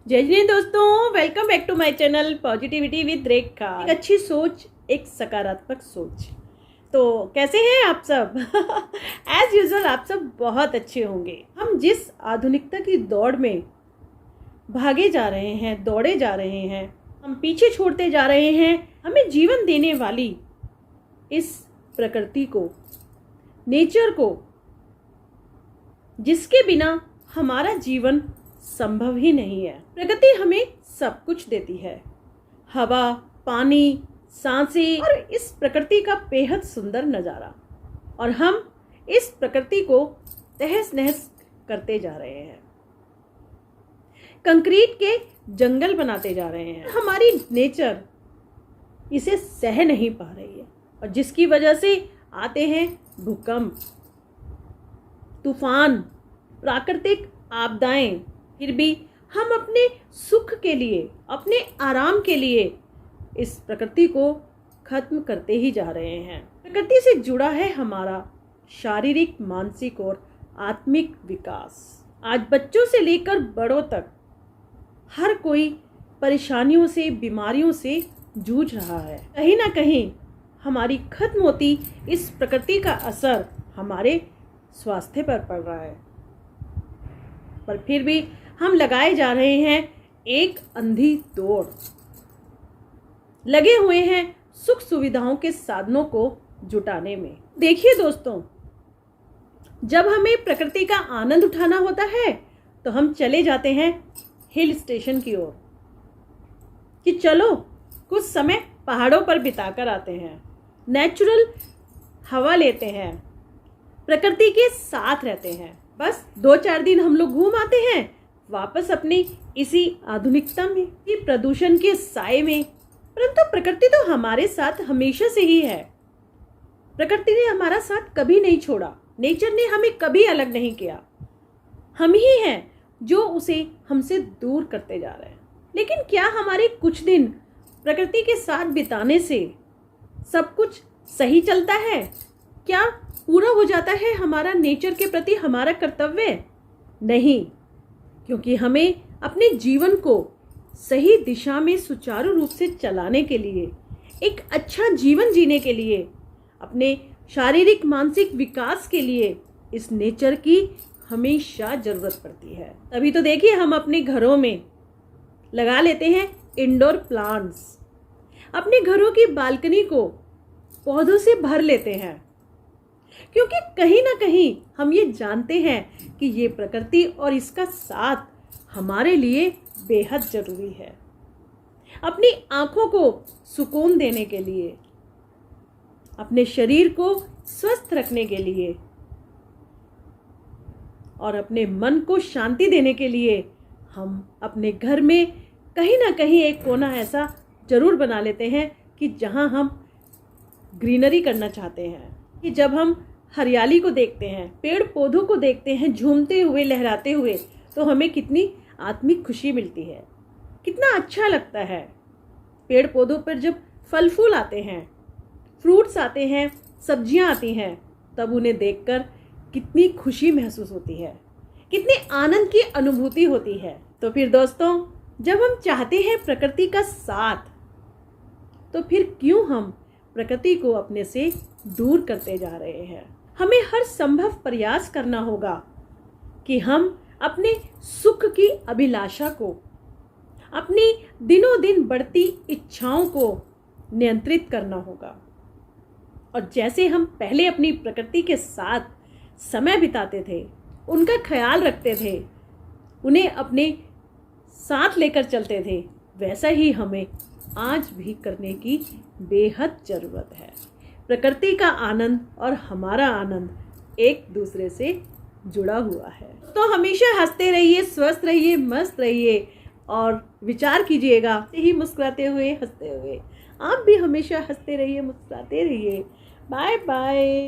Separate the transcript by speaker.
Speaker 1: जय जय दोस्तों, welcome back to my channel positivity with Rekha. एक अच्छी सोच, एक सकारात्मक सोच। तो कैसे हैं आप सब? एज यूजुअल आप सब बहुत अच्छे होंगे। हम जिस आधुनिकता की दौड़ में भागे जा रहे हैं, दौड़े जा रहे हैं, हम पीछे छोड़ते जा रहे हैं हमें जीवन देने वाली इस प्रकृति को, नेचर को, जिसके बिना हमारा जीवन संभव ही नहीं है। प्रकृति हमें सब कुछ देती है, हवा, पानी, सांसें और इस प्रकृति का बेहद सुंदर नज़ारा। और हम इस प्रकृति को तहस नहस करते जा रहे हैं, कंक्रीट के जंगल बनाते जा रहे हैं। हमारी नेचर इसे सह नहीं पा रही है और जिसकी वजह से आते हैं भूकंप, तूफान, प्राकृतिक आपदाएं। फिर भी हम अपने सुख के लिए, अपने आराम के लिए इस प्रकृति को खत्म करते ही जा रहे हैं। प्रकृति से जुड़ा है हमारा शारीरिक, मानसिक और आत्मिक विकास। आज बच्चों से लेकर बड़ों तक हर कोई परेशानियों से, बीमारियों से जूझ रहा है। कहीं ना कहीं हमारी खत्म होती इस प्रकृति का असर हमारे स्वास्थ्य पर पड़ रहा है, पर फिर भी हम लगाए जा रहे हैं एक अंधी दौड़, लगे हुए हैं सुख सुविधाओं के साधनों को जुटाने में। देखिए दोस्तों, जब हमें प्रकृति का आनंद उठाना होता है तो हम चले जाते हैं हिल स्टेशन की ओर कि चलो कुछ समय पहाड़ों पर बिताकर आते हैं, नेचुरल हवा लेते हैं, प्रकृति के साथ रहते हैं। बस 2-4 दिन हम लोग घूम आते हैं, वापस अपनी इसी आधुनिकता में, ये प्रदूषण के साए में। परंतु प्रकृति तो हमारे साथ हमेशा से ही है। प्रकृति ने हमारा साथ कभी नहीं छोड़ा, नेचर ने हमें कभी अलग नहीं किया। हम ही हैं जो उसे हमसे दूर करते जा रहे हैं। लेकिन क्या हमारे कुछ दिन प्रकृति के साथ बिताने से सब कुछ सही चलता है? क्या पूरा हो जाता है हमारा नेचर के प्रति हमारा कर्तव्य? नहीं, क्योंकि हमें अपने जीवन को सही दिशा में सुचारू रूप से चलाने के लिए, एक अच्छा जीवन जीने के लिए, अपने शारीरिक मानसिक विकास के लिए इस नेचर की हमेशा जरूरत पड़ती है। तभी तो देखिए हम अपने घरों में लगा लेते हैं इंडोर प्लांट्स, अपने घरों की बालकनी को पौधों से भर लेते हैं, क्योंकि कहीं ना कहीं हम ये जानते हैं कि ये प्रकृति और इसका साथ हमारे लिए बेहद जरूरी है। अपनी आंखों को सुकून देने के लिए, अपने शरीर को स्वस्थ रखने के लिए और अपने मन को शांति देने के लिए हम अपने घर में कहीं ना कहीं एक कोना ऐसा जरूर बना लेते हैं कि जहां हम ग्रीनरी करना चाहते हैं। कि जब हम हरियाली को देखते हैं, पेड़ पौधों को देखते हैं झूमते हुए, लहराते हुए, तो हमें कितनी आत्मिक खुशी मिलती है, कितना अच्छा लगता है। पेड़ पौधों पर जब फल फूल आते हैं, फ्रूट्स आते हैं, सब्जियां आती हैं, तब उन्हें देखकर कितनी खुशी महसूस होती है, कितने आनंद की अनुभूति होती है। तो फिर दोस्तों, जब हम चाहते हैं प्रकृति का साथ, तो फिर क्यों हम प्रकृति को अपने से दूर करते जा रहे हैं? हमें हर संभव प्रयास करना होगा कि हम अपने सुख की अभिलाषा को, अपनी दिनों दिन बढ़ती इच्छाओं को नियंत्रित करना होगा। और जैसे हम पहले अपनी प्रकृति के साथ समय बिताते थे, उनका ख्याल रखते थे, उन्हें अपने साथ लेकर चलते थे, वैसा ही हमें आज भी करने की बेहद ज़रूरत है। प्रकृति का आनंद और हमारा आनंद एक दूसरे से जुड़ा हुआ है। तो हमेशा हंसते रहिए, स्वस्थ रहिए, मस्त रहिए और विचार कीजिएगा ही मुस्कुराते हुए, हंसते हुए। आप भी हमेशा हंसते रहिए, मुस्कुराते रहिए। Bye bye.